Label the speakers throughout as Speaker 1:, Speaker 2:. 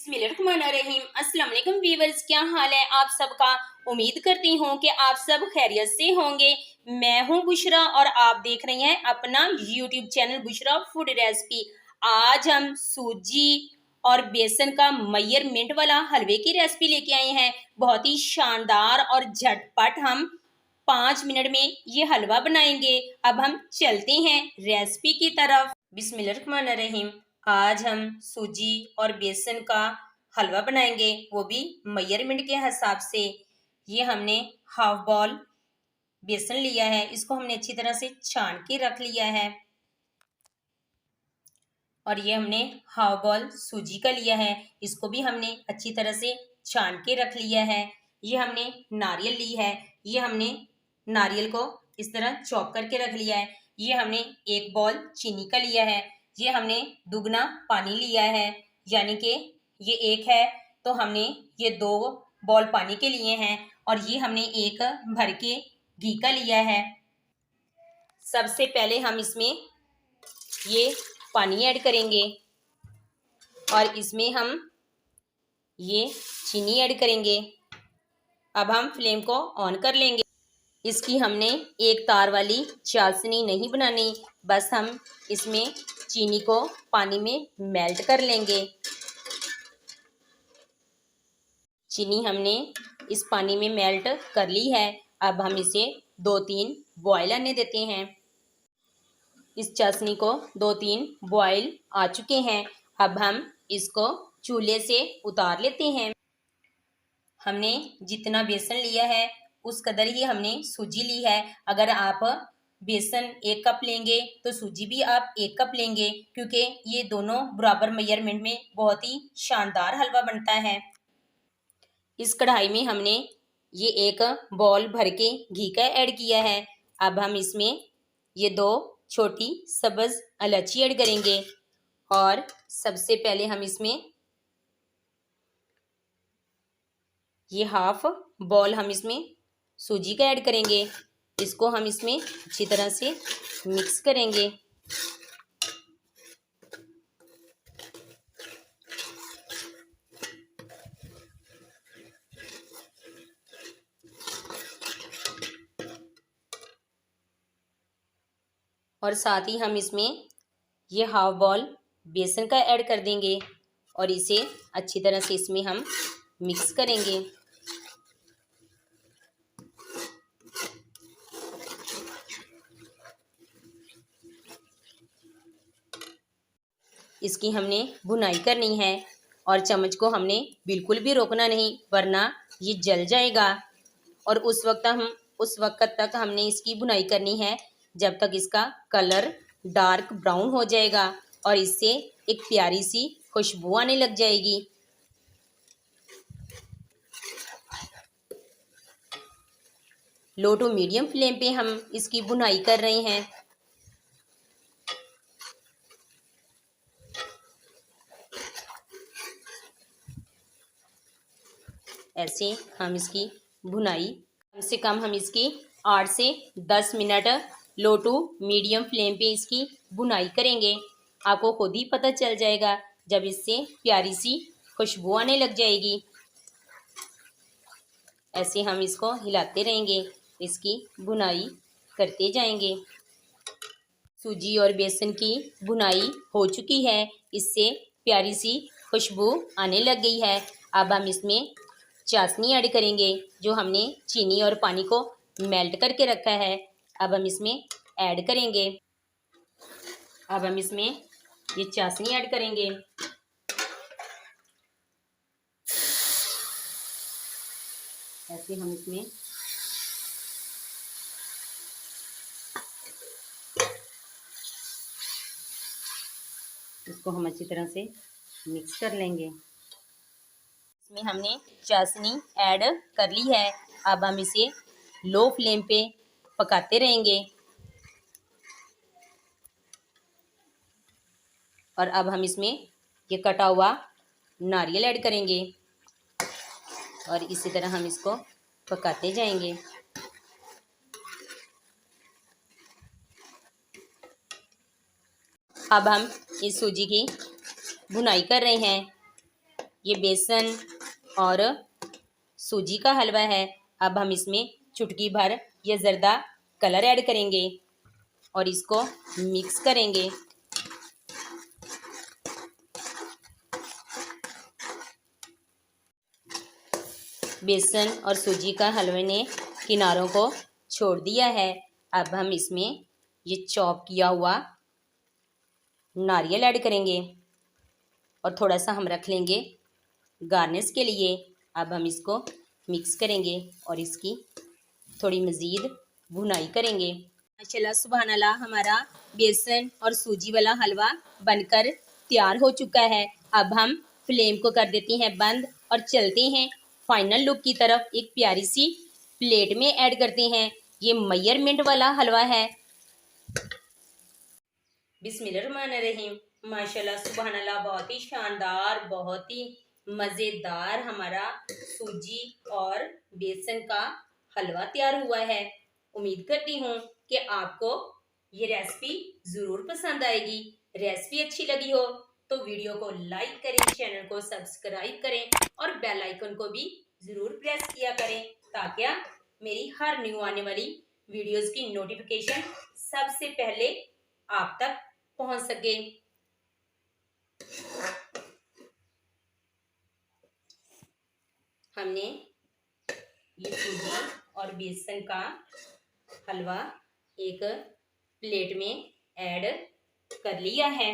Speaker 1: बिस्मिल्लाहिर्रहमानिर्रहीम। अस्सलाम वालेकुम व्यूअर्स, क्या हाल है आप सबका। उम्मीद करती हूँ कि आप सब खैरियत से होंगे। मैं हूँ बुशरा और आप देख रही हैं अपना YouTube channel Bushra food recipe. आज हम सूजी और बेसन का मेजरमेंट वाला हलवे की रेसिपी लेके आए हैं। बहुत ही शानदार और झटपट हम 5 मिनट में ये हलवा बनाएंगे। अब हम चलते हैं रेसिपी की तरफ। बिस्मिल्लाहिर्रहमानिर्रहीम। आज हम सूजी और बेसन का हलवा बनाएंगे, वो भी मेजरमेंट के हिसाब से। ये हमने हाफ बॉल बेसन लिया है, इसको हमने अच्छी तरह से छान के रख लिया है। और ये हमने हाफ बॉल सूजी का लिया है, इसको भी हमने अच्छी तरह से छान के रख लिया है। ये हमने नारियल ली है, ये हमने नारियल को इस तरह चॉप करके रख लिया है। ये हमने एक बॉल चीनी का लिया है। ये हमने दुगना पानी लिया है, यानी कि ये एक है तो हमने ये 2 बॉल पानी के लिए हैं। और ये हमने एक भर के घी का लिया है। सबसे पहले हम इसमें ये पानी ऐड करेंगे और इसमें हम ये चीनी ऐड करेंगे। अब हम फ्लेम को ऑन कर लेंगे। इसकी हमने एक तार वाली चाशनी नहीं बनानी, बस हम इसमें चीनी को पानी में मेल्ट कर लेंगे। चीनी हमने इस पानी में मेल्ट कर ली है। अब हम इसे 2-3 बॉयल आने देते हैं। इस चाशनी को 2-3 बॉयल आ चुके हैं। अब हम इसको चूल्हे से उतार लेते हैं। हमने जितना बेसन लिया है उस कदर ही हमने सूजी ली है। अगर आप बेसन 1 कप लेंगे तो सूजी भी आप 1 कप लेंगे, क्योंकि ये दोनों बराबर मेजरमेंट में बहुत ही शानदार हलवा बनता है। इस कढ़ाई में हमने ये 1 बॉल भर के घी का ऐड किया है। अब हम इसमें ये 2 छोटी सब्ज इलायची ऐड करेंगे और सबसे पहले हम इसमें ये हाफ बॉल हम इसमें सूजी का ऐड करेंगे। इसको हम इसमें अच्छी तरह से मिक्स करेंगे। और साथ ही हम इसमें ये हाफ बॉल बेसन का ऐड कर देंगे और इसे अच्छी तरह से इसमें हम मिक्स करेंगे। इसकी हमने भुनाई करनी है और चम्मच को हमने बिल्कुल भी रोकना नहीं, वरना ये जल जाएगा। और उस वक्त तक हमने इसकी भुनाई करनी है जब तक इसका कलर डार्क ब्राउन हो जाएगा और इससे एक प्यारी सी खुशबू आने लग जाएगी। लो टू मीडियम फ्लेम पे हम इसकी भुनाई कर रहे हैं। ऐसे हम इसकी भुनाई कम से कम हम इसकी 8 से 10 minute low to medium flame पे इसकी भुनाई करेंगे। आपको खुद ही पता चल जाएगा जब इससे प्यारी सी खुशबू आने लग जाएगी। ऐसे हम इसको हिलाते रहेंगे, इसकी भुनाई करते जाएंगे। सूजी और बेसन की भुनाई हो चुकी है, इससे प्यारी सी खुशबू आने लग गई है। अब हम इसमें चाशनी ऐड करेंगे जो हमने चीनी और पानी को मेल्ट करके रखा है। अब हम इसमें ऐड करेंगे। अब हम इसमें ये चाशनी ऐड करेंगे। ऐसे हम इसमें इसको हम अच्छी तरह से मिक्स कर लेंगे। इसमें हमने चाशनी ऐड कर ली है। अब हम इसे लो फ्लेम पे पकाते रहेंगे। और अब हम इसमें ये कटा हुआ नारियल ऐड करेंगे और इसी तरह हम इसको पकाते जाएंगे। अब हम इस सूजी की भुनाई कर रहे हैं। ये बेसन और सूजी का हलवा है। अब हम इसमें चुटकी भर ये जर्दा कलर ऐड करेंगे और इसको मिक्स करेंगे। बेसन और सूजी का हलवे ने किनारों को छोड़ दिया है। अब हम इसमें ये चॉप किया हुआ नारियल ऐड करेंगे और थोड़ा सा हम रख लेंगे गार्निश के लिए। अब हम इसको मिक्स करेंगे और इसकी थोड़ी मज़ीद भुनाई करेंगे। माशाल्लाह सुभान अल्लाह, हमारा बेसन और सूजी वाला हलवा बनकर तैयार हो चुका है। अब हम फ्लेम को कर देते हैं बंद और चलते हैं फाइनल लुक की तरफ। एक प्यारी सी प्लेट में ऐड करते हैं। ये मेजरमेंट वाला हलवा है। बिस्मिल्लाहिर्रहमानिर्रहीम। माशाल्लाह सुभान अल्लाह, बहुत ही शानदार, बहुत ही मज़ेदार हमारा सूजी और बेसन का हलवा तैयार हुआ है। उम्मीद करती हूँ कि आपको ये रेसिपी ज़रूर पसंद आएगी। रेसिपी अच्छी लगी हो तो वीडियो को लाइक करें, चैनल को सब्सक्राइब करें और बेल आइकन को भी ज़रूर प्रेस किया करें ताकि मेरी हर न्यू आने वाली वीडियोस की नोटिफिकेशन सबसे पहले आप तक पहुंच सके। हमने ये सूजी और बेसन का हलवा एक प्लेट में ऐड कर लिया है।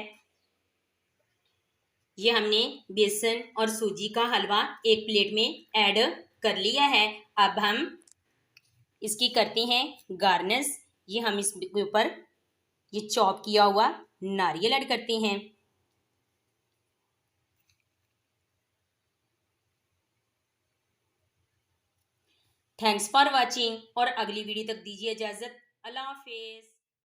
Speaker 1: ये हमने बेसन और सूजी का हलवा एक प्लेट में ऐड कर लिया है। अब हम इसकी करते हैं गार्निश। ये हम इसके ऊपर ये चॉप किया हुआ नारियल ऐड करते हैं। थैंक्स फॉर वॉचिंग और अगली वीडियो तक दीजिए इजाज़त। अल्लाह हाफिज़।